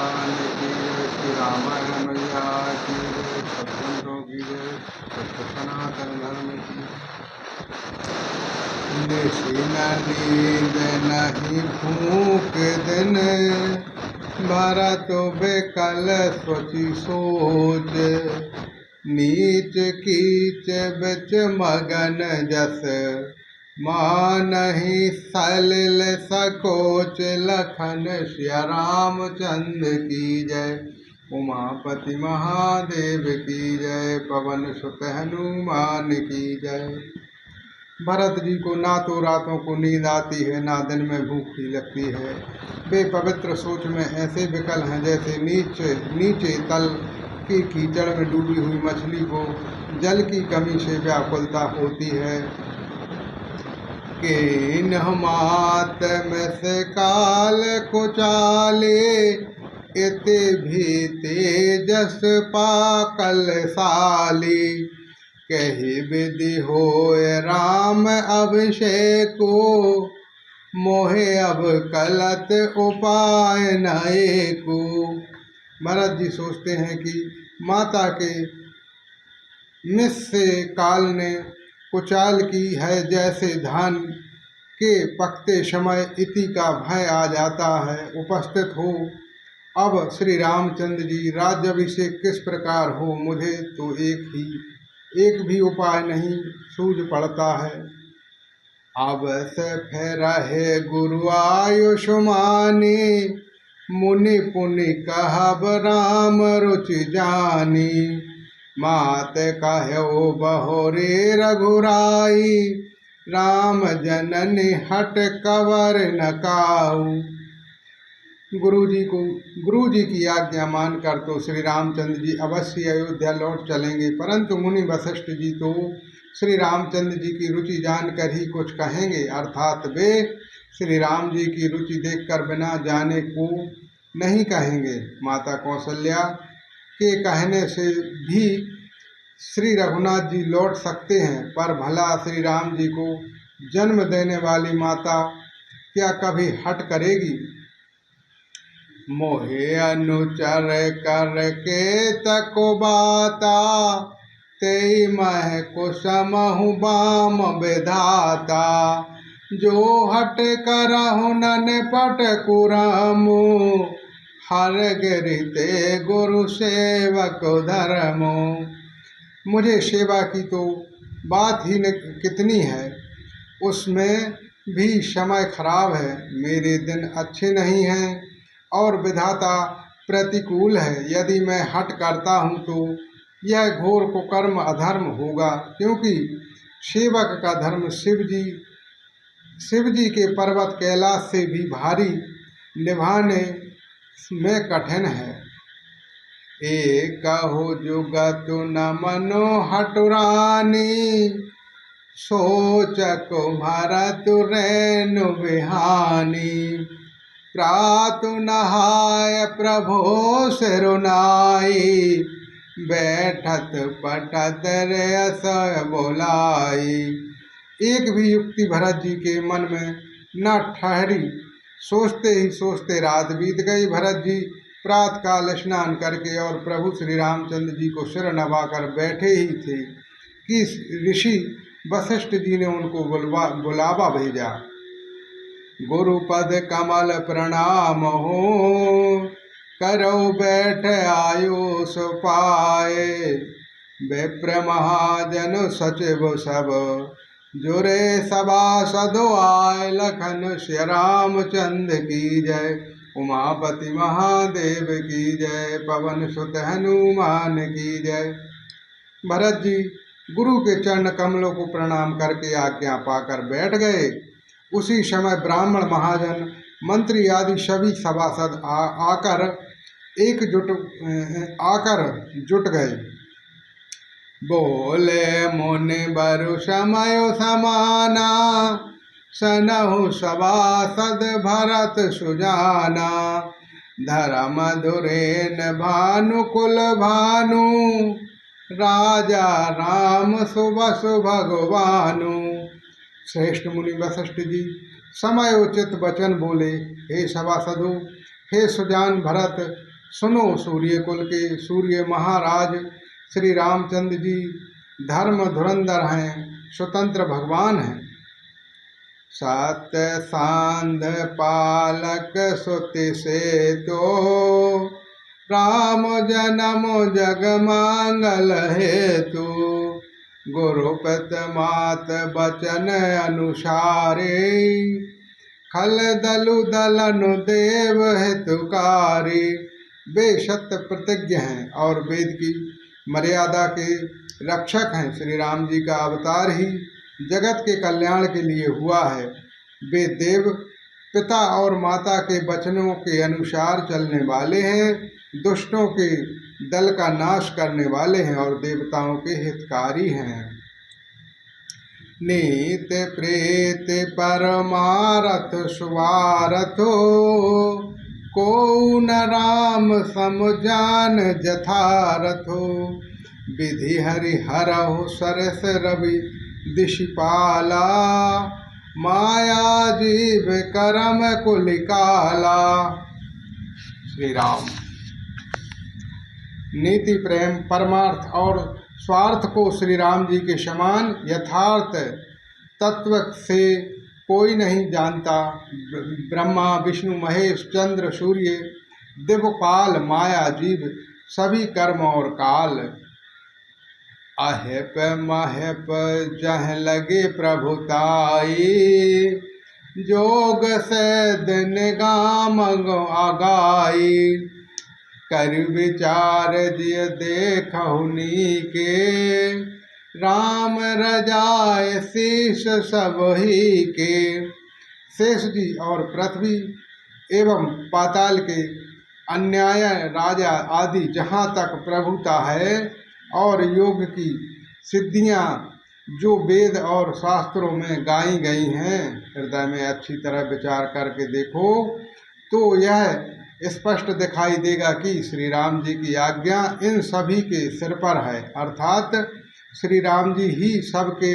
भगवान की जय। श्री रामायण मैया की जय। सत्संगों की जय। सत्य सनातन धर्म की। निशी न नींद नहीं भूख दिन, भरत बेकल सोची सोच। नीच कीच बिच मगन जस, मानहि सलिल सकोच। लखन सिया रामचंद्र की जय। उमापति महादेव की जय। पवन सुत हनुमान की जय। भरत जी को ना तो रातों को नींद आती है, ना दिन में भूख ही लगती है। वे पवित्र सोच में ऐसे विकल हैं जैसे नीचे तल की कीचड़ में डूबी हुई मछली को जल की कमी से व्याकुलता होती है। कि मात में से काल कुचाले, इति भी तेजस पाकल साली। कही विधि होय राम अभिषेको, मोहे अब कलत उपाय न एको। भरत जी सोचते हैं कि माता के मिस से काल ने कुचाल की है, जैसे धान के पकते समय इति का भय आ जाता है उपस्थित हो। अब श्री रामचंद्र जी राज्याभिषेक किस प्रकार हो, मुझे तो एक भी उपाय नहीं सूझ पड़ता है। अब से फिर है गुरु आयुष्मानी, मुनि पुनि कहब राम रुचि जानी। मात कहो बहोरे रघुराई, राम जननी हट कवर न काऊ। गुरु जी की आज्ञा मानकर तो श्री रामचंद्र जी अवश्य अयोध्या लौट चलेंगे, परंतु मुनि वशिष्ठ जी तो श्री रामचंद्र जी की रुचि जानकर ही कुछ कहेंगे, अर्थात वे श्री राम जी की रुचि देखकर बिना जाने को नहीं कहेंगे। माता कौशल्या के कहने से भी श्री रघुनाथ जी लौट सकते हैं, पर भला श्री राम जी को जन्म देने वाली माता क्या कभी हट करेगी। मोहे अनुचर कर के तको बाता, तेई मह कुसमहु बाम विधाता। जो हट करहु नन पट कुरमु, हर गिरते गुरु सेवक धर्मो। मुझे सेवा की तो बात ही कितनी है, उसमें भी समय खराब है। मेरे दिन अच्छे नहीं हैं और विधाता प्रतिकूल है। यदि मैं हट करता हूँ तो यह घोर कुकर्म अधर्म होगा, क्योंकि सेवक का धर्म शिव जी के पर्वत कैलाश से भी भारी, निभाने में कठिन है। एकहु जुगत न मनो हटुरानी, सोचक भरत रेनु बिहानी। प्रातु नहाय प्रभो सिरुनाई, बैठत पटत रस बोलाई। एक भी युक्ति भरत जी के मन में न ठहरी। सोचते ही सोचते रात बीत गई। भरत जी प्रातःकाल स्नान करके और प्रभु श्री रामचंद्र जी को सिर नवाकर बैठे ही थे कि ऋषि वशिष्ठ जी ने उनको बुलावा भेजा। गुरुपद कमल प्रणाम हो, करो बैठ आयुष पाए। विप्र महाजन सचिव सब, जुरे सभासद आए। लखन श्री रामचंद्र की जय। उमापति महादेव की जय। पवन सुत हनुमान की जय। भरत जी गुरु के चरण कमलों को प्रणाम करके आज्ञा पाकर बैठ गए। उसी समय ब्राह्मण महाजन मंत्री आदि सभी सभासद आकर जुट गए। बोले मुनि बरु समय समाना, सनहु सभासद भरत सुजाना। धर्म धुरेन भानुकुल भानु, राजा राम सुबसु भगवानु। श्रेष्ठ मुनि वशिष्ठ जी समय उचित वचन बोले। हे सभासदों, हे सुजान भरत, सुनो सूर्य कुल के सूर्य महाराज श्री रामचंद्र जी धर्म धुरंधर हैं, स्वतंत्र भगवान हैं। सत्य सांध पालक सुति से तो राम जन्म जग मांगल हेतु। गुरुपत मात बचन अनुसारे खल दलु दलन देव हितकारी। वे सत्य प्रतिज्ञ हैं और वेद की मर्यादा के रक्षक हैं। श्री राम जी का अवतार ही जगत के कल्याण के लिए हुआ है। वे देव पिता और माता के वचनों के अनुसार चलने वाले हैं, दुष्टों के दल का नाश करने वाले हैं और देवताओं के हितकारी हैं। नीत प्रेत परमारथ सुवारथो को न राम सम जान जथारथो। विधि हरि हरहु सरस रवि दिशिपाला माया जीव करम कुलिकाला। श्री राम। नीति प्रेम परमार्थ और स्वार्थ को श्री राम जी के समान यथार्थ तत्व से कोई नहीं जानता। ब्रह्मा विष्णु महेश चंद्र सूर्य दिवपाल माया जीव सभी कर्म और काल। अहेप महेप जह लगे प्रभुताई जोग सैद निगाम आगाई। कर विचार जिय देखहुनी के राम रजाए शीश सब ही के। शेष जी और पृथ्वी एवं पाताल के अन्याय राजा आदि जहाँ तक प्रभुता है और योग की सिद्धियाँ जो वेद और शास्त्रों में गाई गई हैं, हृदय में अच्छी तरह विचार करके देखो तो यह स्पष्ट दिखाई देगा कि श्री राम जी की आज्ञा इन सभी के सिर पर है। अर्थात श्री राम जी ही सबके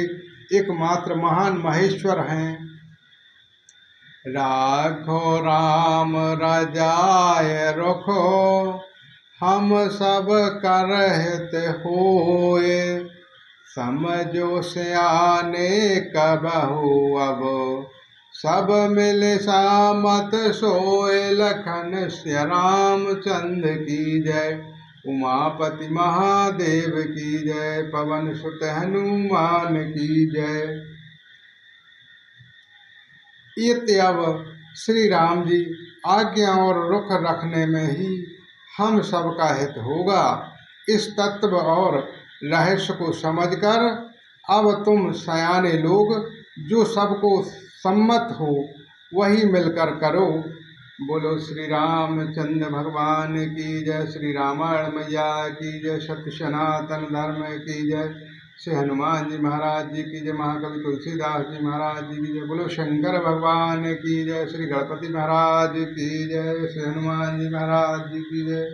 एकमात्र महान महेश्वर हैं। राखो राम रजाय रखो हम सब कर हित होए। समझो सियाने कबहु अब सब मिल सामत सोए। लखन श्री रामचंद्र की जय। उमापति महादेव की जय। पवन सुत हनुमान की जय। इत्यव श्री राम जी आज्ञा और रुख रखने में ही हम सबका हित होगा। इस तत्व और रहस्य को समझकर अब तुम सयाने लोग जो सबको सम्मत हो वही मिलकर करो। बोलो श्री रामचंद्र भगवान की जय। श्री रामायण मैया की जय। सत्य सनातन धर्म की जय। श्री हनुमान जी महाराज जी की जय। महाकवि तुलसीदास जी महाराज जी की जय। बोलो शंकर भगवान की जय। श्री गणपति महाराज की जय। श्री हनुमान जी महाराज जी की जय।